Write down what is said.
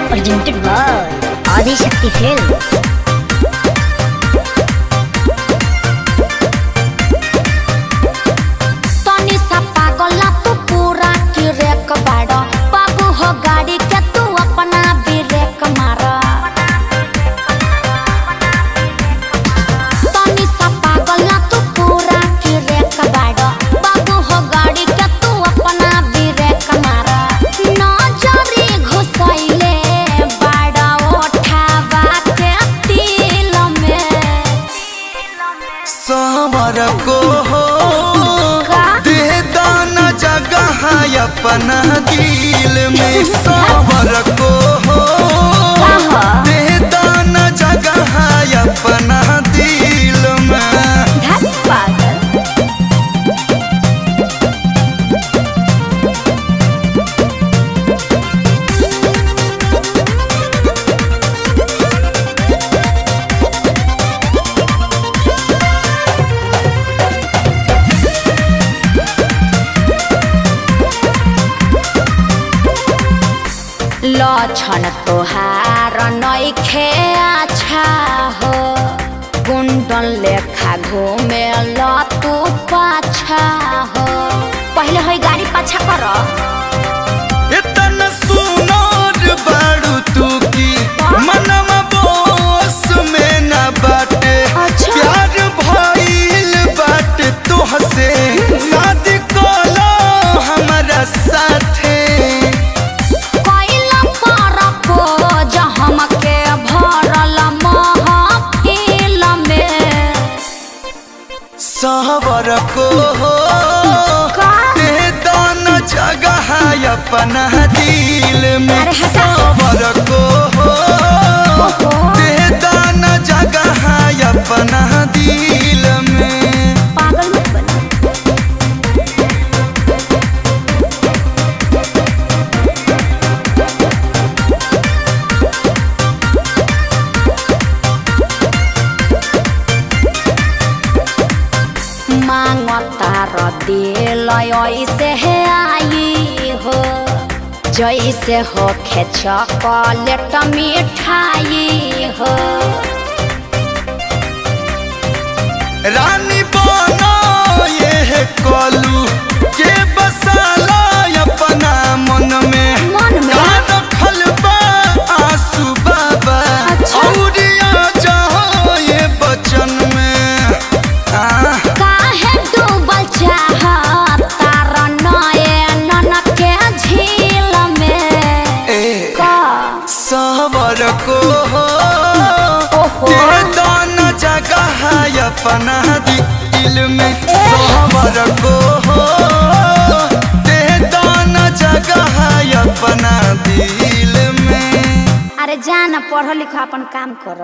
presented by Adi Shakti Films. तनी सा पागला तू पूरा की रेक बाड़ा बाबू हो गाड़ी के तू अपना भी रेक मारा। तनी सा पागला तू पूरा की रेक बाड़ा बाबू हो गाड़ी के तू अपना भी रेक मारा। नजरी घुसैले बाड़ा उठावा के दिल में सवर को हो दे दाना जगह अपना दिल में। सवर को हो दे दाना जगह अपना दिल में। लक्षण तोहार नइखे अच्छा हो गुंडन लेखा घूमे ल तू पाछा हो। पहले है गाड़ी पाछा कर। इतना सुनर बाड़ू तू की मनवा बोस में न बाटे। अच्छा। प्यार भइल बाटे तोहसे शादी कलो हमारा साथे। सवर को हो दे दाना जगह अपना दिल में। सवर को हो दे दाना जगह अपना दिल में। पागल मत बना। तार दिल ऐसे है आई हो जैसे हो खे चॉकलेट मिठाई हो। रानी बनो ये कलू के बसाला अपना मन में। रखल बा आंसू बाबा औरिया जाओ ये बचन में। सवर को हो दे दाना जगह अपना दिल में। सवर को हो दे दाना जगह अपना दिल में। अरे जाना पढ़ लिखो अपन काम कर।